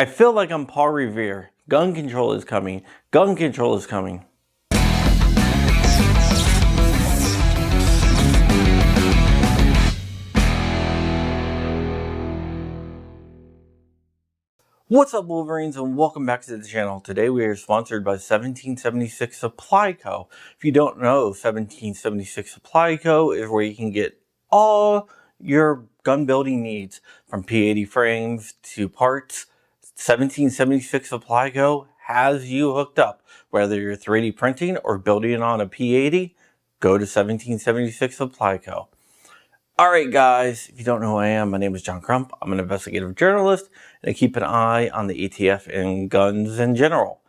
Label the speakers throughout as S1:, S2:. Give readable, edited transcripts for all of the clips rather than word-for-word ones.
S1: I feel like I'm Paul Revere. Gun control is coming. Gun control is coming. What's up, Wolverines, and welcome back to the channel. Today we are sponsored by 1776 Supply Co. If you don't know, 1776 Supply Co. is where you can get all your gun building needs, from P80 frames to parts. 1776 Supply Co. has you hooked up. Whether you're 3D printing or building on a P80, go to 1776 Supply Co. Alright guys, if you don't know who I am, my name is John Crump. I'm an investigative journalist, and I keep an eye on the ATF and guns in general.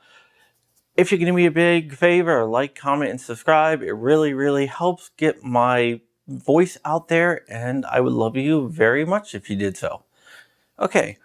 S1: If you can do me a big favor, like, comment, and subscribe. It really helps get my voice out there, and I would love you very much if you did so. Okay,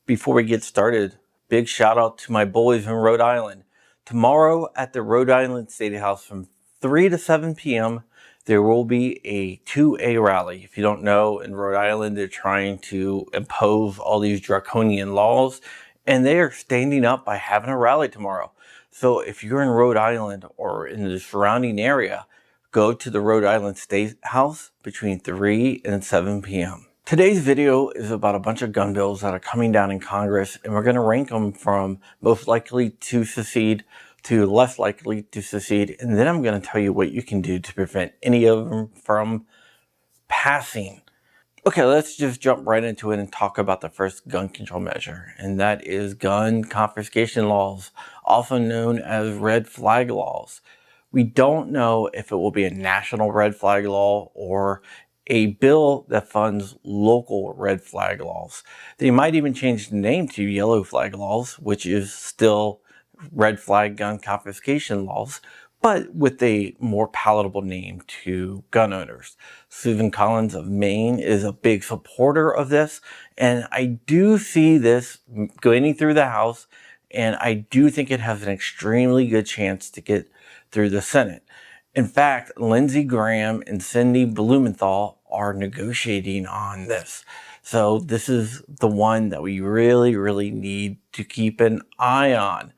S1: before we get started, big shout out to my boys in Rhode Island. Tomorrow at the Rhode Island State House from 3 to 7 p.m., there will be a 2A rally. If you don't know, in Rhode Island, they're trying to impose all these draconian laws, and they are standing up by having a rally tomorrow. So if you're in Rhode Island or in the surrounding area, go to the Rhode Island State House between 3 and 7 p.m. Today's video is about a bunch of gun bills that are coming down in Congress, and we're going to rank them from most likely to secede to less likely to secede, and then I'm going to tell you what you can do to prevent any of them from passing. Okay, let's just jump right into it and talk about the first gun control measure, and that is gun confiscation laws, also known as red flag laws. We don't know if it will be a national red flag law or a bill that funds local red flag laws. They might even change the name to yellow flag laws, which is still red flag gun confiscation laws, but with a more palatable name to gun owners. Susan Collins of Maine is a big supporter of this, and I do see this going through the House, and I do think it has an extremely good chance to get through the Senate. In fact, Lindsey Graham and Cindy Blumenthal are negotiating on this. So this is the one that we really need to keep an eye on.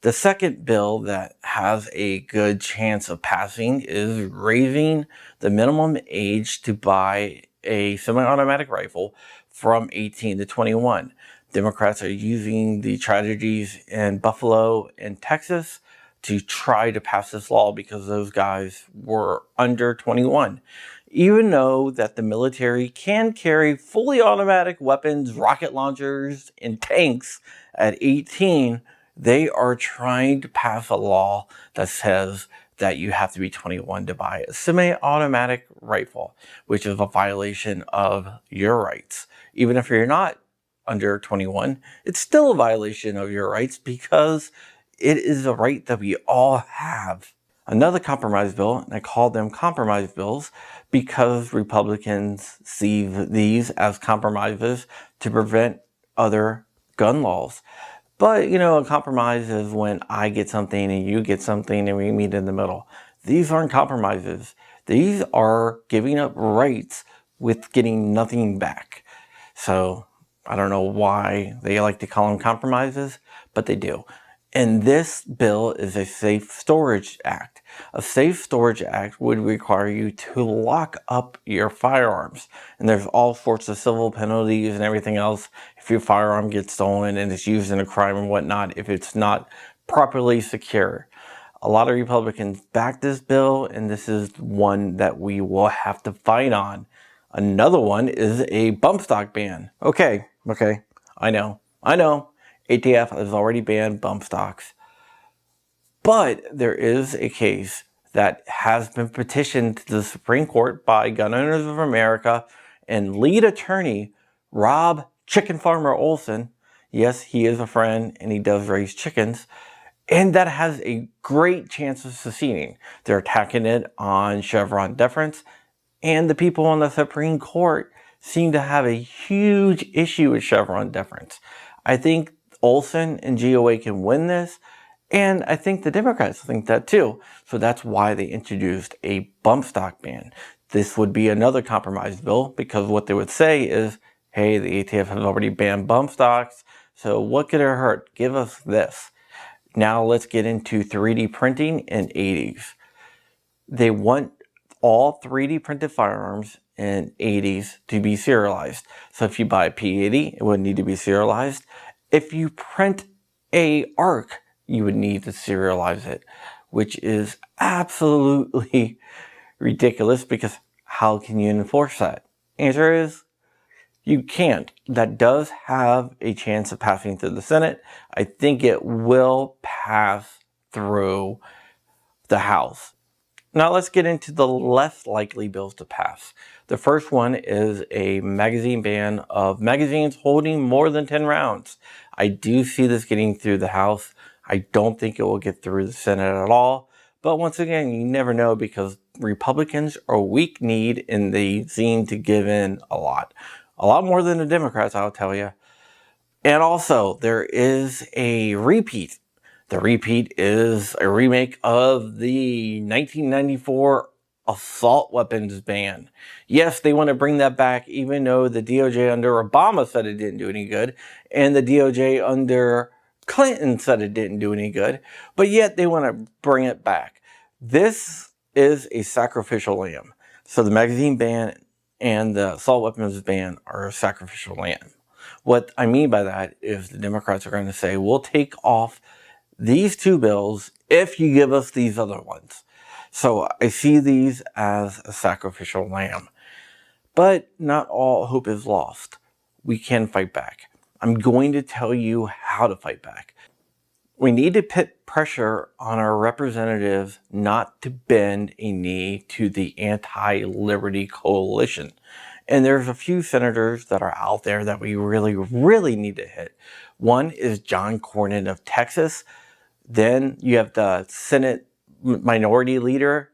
S1: The second bill that has a good chance of passing is raising the minimum age to buy a semi-automatic rifle from 18 to 21. Democrats are using the tragedies in Buffalo and Texas to try to pass this law because those guys were under 21. Even though that the military can carry fully automatic weapons, rocket launchers, and tanks at 18, they are trying to pass a law that says that you have to be 21 to buy a semi-automatic rifle, which is a violation of your rights. Even if you're not under 21, it's still a violation of your rights because it is a right that we all have. Another compromise bill, and I call them compromise bills because Republicans see these as compromises to prevent other gun laws. But, you know, a compromise is when I get something and you get something and we meet in the middle. These aren't compromises. These are giving up rights with getting nothing back. So I don't know why they like to call them compromises, but they do. And this bill is a Safe Storage Act. A Safe Storage Act would require you to lock up your firearms. And there's all sorts of civil penalties and everything else if your firearm gets stolen and it's used in a crime and whatnot, if it's not properly secure. A lot of Republicans back this bill, and this is one that we will have to fight on. Another one is a bump stock ban. Okay, I know. ATF has already banned bump stocks. But there is a case that has been petitioned to the Supreme Court by Gun Owners of America and lead attorney Rob Chicken Farmer Olson. Yes, he is a friend and he does raise chickens. And that has a great chance of succeeding. They're attacking it on Chevron deference. And the people on the Supreme Court seem to have a huge issue with Chevron deference. I think Olson and GOA can win this, and I think the Democrats think that too. So that's why they introduced a bump stock ban. This would be another compromise bill because what they would say is, hey, the ATF has already banned bump stocks, So what could it hurt? Give us this. Now let's get into 3D printing and 80s. They want all 3D printed firearms in 80s to be serialized. So if you buy a P80, it would need to be serialized. If you print a ARC, you would need to serialize it, which is absolutely ridiculous, because how can you enforce that? Answer is you can't. That does have a chance of passing through the Senate. I think it will pass through the House. Now let's get into the less likely bills to pass. The first one is a magazine ban of magazines holding more than 10 rounds. I do see this getting through the House. I don't think it will get through the Senate at all. But once again, you never know, because Republicans are weak-kneed and they seem to give in a lot. A lot more than the Democrats, I'll tell you. And also, there is a repeat. The repeat is a remake of the 1994 assault weapons ban. Yes, they want to bring that back, even though the DOJ under Obama said it didn't do any good, and the DOJ under Clinton said it didn't do any good, but yet they want to bring it back. This is a sacrificial lamb. So the magazine ban and the assault weapons ban are a sacrificial lamb. What I mean by that is the Democrats are going to say, we'll take off these two bills if you give us these other ones. So I see these as a sacrificial lamb. But not all hope is lost. We can fight back. I'm going to tell you how to fight back. We need to put pressure on our representatives not to bend a knee to the anti-liberty coalition. And there's a few senators that are out there that we really need to hit. One is John Cornyn of Texas. Then you have the Senate Minority Leader,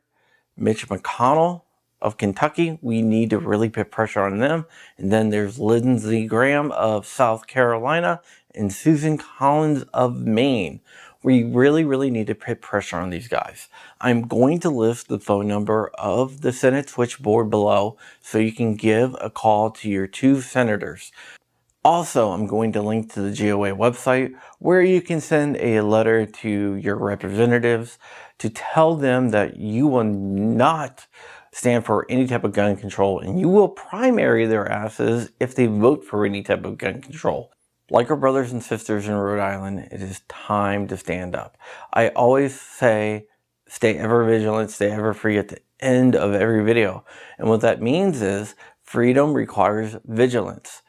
S1: Mitch McConnell of Kentucky. We need to really put pressure on them. And then there's Lindsey Graham of South Carolina and Susan Collins of Maine. We really need to put pressure on these guys. I'm going to list the phone number of the Senate switchboard below so you can give a call to your two senators. Also, I'm going to link to the GOA website where you can send a letter to your representatives to tell them that you will not stand for any type of gun control, and you will primary their asses if they vote for any type of gun control. Like our brothers and sisters in Rhode Island, it is time to stand up. I always say, stay ever vigilant, stay ever free at the end of every video. And what that means is freedom requires vigilance.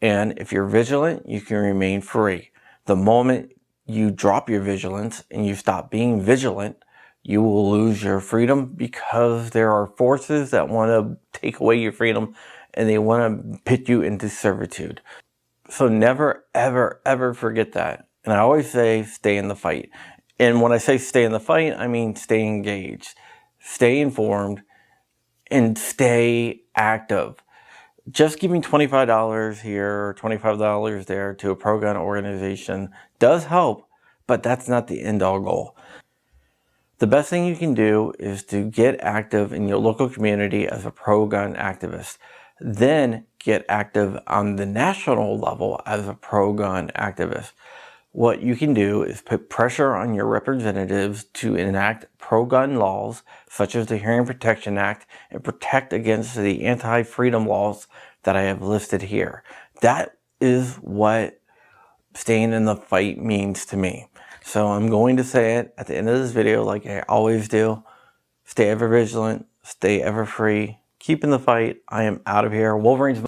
S1: And if you're vigilant, you can remain free. The moment you drop your vigilance and you stop being vigilant, you will lose your freedom, because there are forces that want to take away your freedom and they want to put you into servitude. So never, ever forget that. And I always say, stay in the fight. And when I say stay in the fight, I mean stay engaged, stay informed, and stay active. Just giving $25 here or $25 there to a pro-gun organization does help, but that's not the end-all goal. The best thing you can do is to get active in your local community as a pro-gun activist. Then get active on the national level as a pro-gun activist. What you can do is put pressure on your representatives to enact pro-gun laws, such as the Hearing Protection Act, and protect against the anti-freedom laws that I have listed here. That is what staying in the fight means to me. So I'm going to say it at the end of this video like I always do. Stay ever vigilant, stay ever free, keep in the fight. I am out of here. Wolverine's